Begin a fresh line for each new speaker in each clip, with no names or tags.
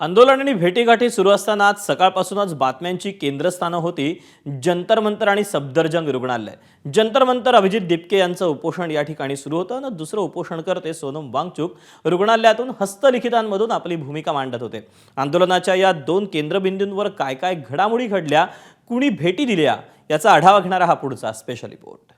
आंदोलन आणि भेटीगाठी सुरू असताना आज सकाळपासूनच बातम्यांची केंद्रस्थानं होती जंतर मंतर आणि सफदरजंग रुग्णालय। जंतर मंतर अभिजित दिपके यांचं उपोषण या ठिकाणी सुरू होतं आणि दुसरं उपोषणकर्ते सोनम वांगचुक रुग्णालयातून हस्तलिखितांमधून आपली भूमिका मांडत होते। आंदोलनाच्या या दोन केंद्रबिंदूंवर काय काय घडामोडी घडल्या, कुणी भेटी दिल्या, याचा आढावा घेणारा हा पुढचा स्पेशल रिपोर्ट।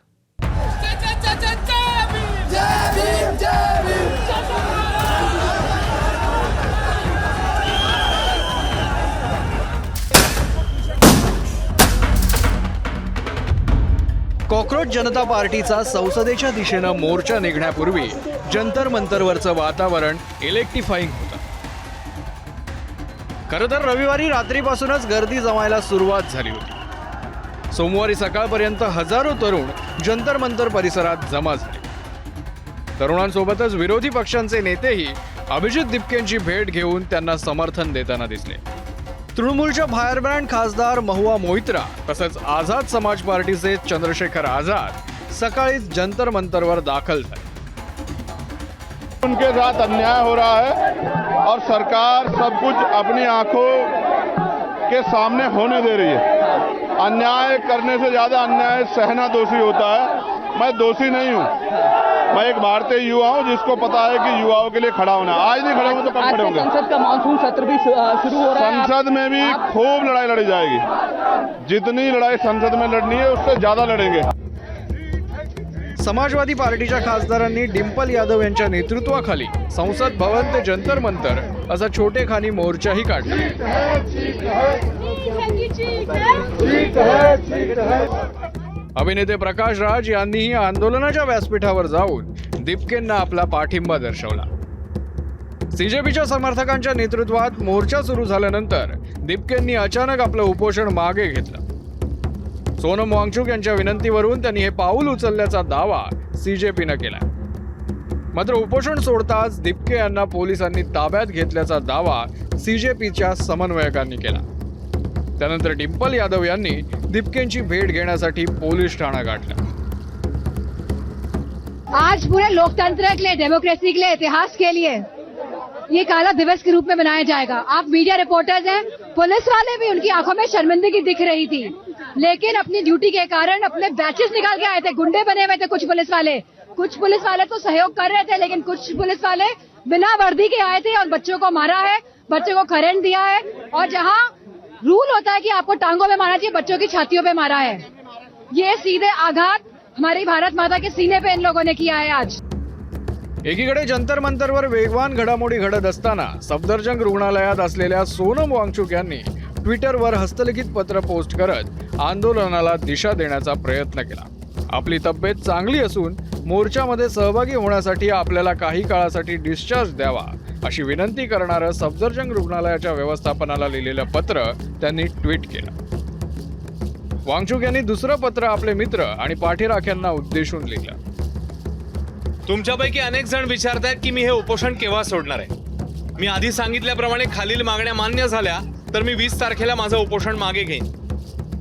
कॉकरोच जनता पार्टीचा संसदेच्या दिशेनं मोर्चा निघण्यापूर्वी जंतर मंतरवरचं वातावरण इलेक्ट्रिफाईंग होतं। खरं तर रविवारी रात्रीपासूनच गर्दी जमायला सुरुवात झाली होती। सोमवारी सकाळपर्यंत हजारो तरुण जंतर मंतर परिसरात जमा झाले। तरुणांसोबतच विरोधी पक्षांचे नेतेही अभिजित दिपकेंची भेट घेऊन त्यांना समर्थन देताना दिसले। तृणमूलच्या फायरब्रँड खासदार महुआ मोइत्रा तसंच आझाद समाज पार्टीचे चंद्रशेखर आझाद सकाळीच जंतर मंतरवर दाखल झाले।
उनके साथ अन्याय हो रहा है और सरकार सब कुछ अपनी आंखों के सामने होने दे रही है। अन्याय करने से ज्यादा अन्याय सहना दोषी होता है। मैं दोषी नहीं हूँ, मैं एक भारतीय युवा हूँ जिसको पता है कि युवाओं के लिए खड़ा होना। आज नहीं खड़े होंगे तो कब खड़े होंगे।
संसद का मानसून सत्र भी शुरू हो रहा है।
संसद में भी खूब लड़ाई लड़ी जाएगी। जितनी लड़ाई संसद में लड़नी है उससे ज्यादा लड़ेंगे।
समाजवादी पार्टीच्या खासदारांनी डिंपल यादव यांच्या नेतृत्वाखाली संसद भवन ते जंतर मंतर असा छोटेखानी मोर्चाही काढला। अभिनेते प्रकाश राज यांनीही आंदोलनाच्या व्यासपीठावर जाऊन दिपकेंना आपला पाठिंबा दर्शवला। सीजेपीच्या समर्थकांच्या नेतृत्वात मोर्चा सुरू झाल्यानंतर दिपकेंनी अचानक आपलं उपोषण मागे घेतलं। सोनम वांगचुक यांच्या विनंतीवरून त्यांनी हे पाऊल उचलल्याचा दावा सीजेपीनं केला। मात्र उपोषण सोडताच दिपके यांना पोलिसांनी ताब्यात घेतल्याचा दावा सीजेपीच्या समन्वयकांनी केला। त्यानंतर डिंपल यादव यांनी दिपकेंची भेट घेण्यासाठी पोलीस ठाणा गाठलं।
आज पूरे लोकतंत्र के लिए, डेमोक्रेसी के लिए, इतिहास के लिए ये काला दिवस के रूप में मनाया जाएगा। आप मीडिया रिपोर्टर्स हैं, पुलिस वाले भी, उनकी आंखों में शर्मिंदगी दिख रही थी, लेकिन अपनी ड्यूटी के कारण अपने बैचेस निकाल के आए थे। गुंडे बने हुए थे कुछ पुलिस वाले तो सहयोग कर रहे थे, लेकिन कुछ पुलिस वाले बिना वर्दी के आए थे और बच्चों को मारा है, बच्चों को करंट दिया है। और जहां रूल होता है कि आपको टांगों में मारना चाहिए, बच्चों की छातियों पे मारा है। ये सीधे आघात हमारी भारत माता के सीने पे इन लोगों ने किया है। आज
एकीकडे जंतर मंतरवर वेगवान घडामोडी घडत असताना सफदरजंग रुग्णालयात असलेल्या सोनम वांगचुक यांनी ट्विटरवर हस्तलिखित पत्र पोस्ट करत आंदोलनाला दिशा देण्याचा प्रयत्न केला। आपली तब्येत चांगली असून मोर्चामध्ये सहभागी होण्यासाठी आपल्याला काही काळासाठी डिस्चार्ज द्यावा अशी विनंती करणारं सफदरजंग रुग्णालयाच्या व्यवस्थापनाला लिहिलेलं पत्र त्यांनी ट्विट केलं। वांगचुक यांनी दुसरं पत्र आपले मित्र आणि पाठीराख्यांना उद्देशून लिहिलं।
तुमच्यापैकी अनेक जण विचारतायत की मी हे उपोषण केव्हा सोडणार आहे। मी आधी सांगितल्याप्रमाणे खालील मागण्या मान्य झाल्या तर मी 20 तारखेला माझं उपोषण मागे घेईन।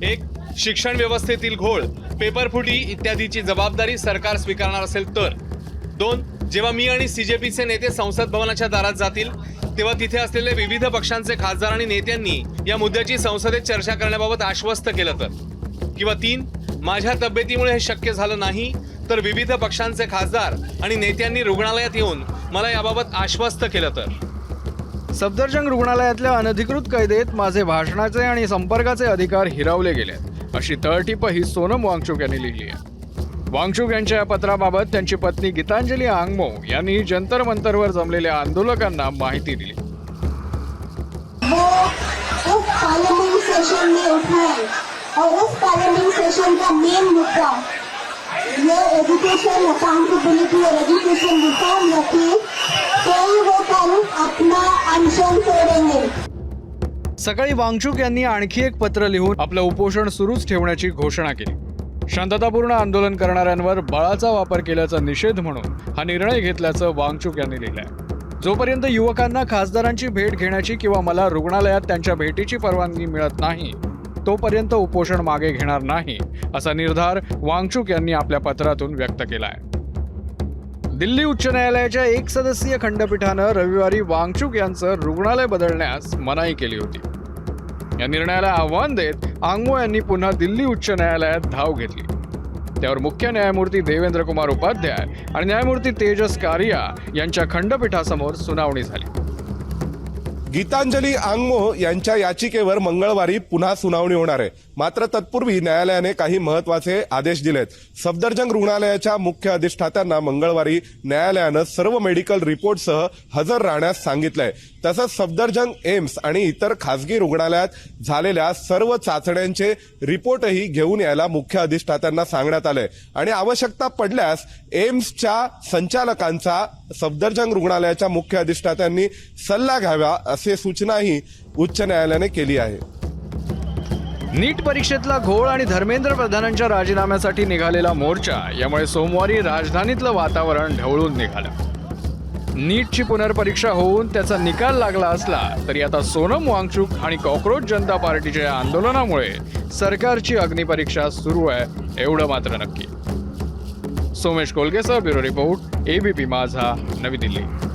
1. शिक्षण व्यवस्थेतील घोळ, पेपरफुटी इत्यादीची जबाबदारी सरकार स्वीकारणार असेल तर। 2. जेव्हा मी आणि सीजेपीचे नेते संसद भवनाच्या दारात जातील तेव्हा तिथे असलेले विविध पक्षांचे खासदार आणि नेत्यांनी या मुद्द्याची संसदेत चर्चा करण्याबाबत आश्वस्त केलं तर। किंवा 3. माझ्या तब्येतीमुळे हे शक्य झालं नाही तर विविध पक्षांचे खासदार आणि नेत्यांनी रुग्णालयात येऊन मला याबाबत आश्वस्त केलं तर।
सफदरजंग रुग्णालयातल्या अनधिकृत कैदेत माझे भाषणाचे आणि संपर्काचे अधिकार हिरावले गेलेत अशी तळटीपही सोनम वांगचुक यांनी लिहिली आहे। वांगचुक यांच्या या पत्राबाबत त्यांची पत्नी गीतांजली आंगमो यांनी जंतर मंतरवर जमलेल्या आंदोलकांना माहिती दिली।
और उस पार्लियामेंट सेशन का मेन मुद्दा ये एजुकेशन अकाउंटेबिलिटी और एजुकेशन रिफॉर्म रखे तो वो कल अपना अनशन छोड़ेंगे।
सकाळी वांगचुक यांनी आणखी एक पत्र लिहून आपलं उपोषण सुरूच ठेवण्याची घोषणा केली। शांततापूर्ण आंदोलन करणाऱ्यांवर बळाचा वापर केल्याचा निषेध म्हणून हा निर्णय घेतल्याचं वांगचुक यांनी लिहिलंय। जोपर्यंत युवकांना खासदारांची भेट घेण्याची किंवा मला रुग्णालयात त्यांच्या भेटीची परवानगी मिळत नाही तोपर्यंत उपोषण मागे घेणार नाही असा निर्धार वांगचुक यांनी आपल्या पत्रातून व्यक्त केलाय। दिल्ली उच्च न्यायालयाच्या एक सदस्यीय खंडपीठानं रविवारी वांगचुक यांचं रुग्णालय बदलण्यास मनाई केली होती. या निर्णयाला आव्हान देत आंगमो यांनी पुन्हा दिल्ली उच्च न्यायालयात धाव घेतली. त्यावर मुख्य न्यायमूर्ती देवेंद्र कुमार उपाध्याय आणि न्यायमूर्ती तेजस कारिया यांच्या खंडपीठासमोर सुनावणी झाली.
गीतांजली आंगमो यांच्या याचिकेवर मंगळवारी पुन्हा सुनावणी होणार आहे. मात्र तत्पूर्वी न्यायालयाने काही महत्वाचे आदेश दिलेत. सफदरजंग रुग्णालयाच्या मुख्य अधिष्ठात्यांना मंगळवारी न्यायालयानं सर्व मेडिकल रिपोर्टसह हजर राहण्यास सांगितलंय. तसंच सफदरजंग एम्स आणि इतर खासगी रुग्णालयात झालेल्या सर्व चाचण्यांचे रिपोर्टही घेऊन यायला मुख्य अधिष्ठात्यांना सांगण्यात आलंय आणि आवश्यकता पडल्यास एम्सच्या संचालकांचा सफदरजंग रुग्णालयाच्या मुख्य अधिष्ठात्यांनी सल्ला घ्यावा असे सूचनाही उच्च न्यायालयाने केली आहे.
नीट परीक्षेतला घोळ आणि धर्मेंद्र प्रधानांच्या राजीनाम्यासाठी निघालेला मोर्चा यामुळे सोमवारी राजधानीतलं वातावरण ढवळून निघालं. नीटची पुनर्परीक्षा होऊन त्याचा निकाल लागला असला तरी आता सोनम वांगचुक आणि कॉक्रोच जनता पार्टीच्या या आंदोलनामुळे सरकारची अग्निपरीक्षा सुरू आहे एवढं मात्र नक्की. सोमेश कोलगेसह ब्युरो रिपोर्ट, ABP माझा, नवी दिल्ली.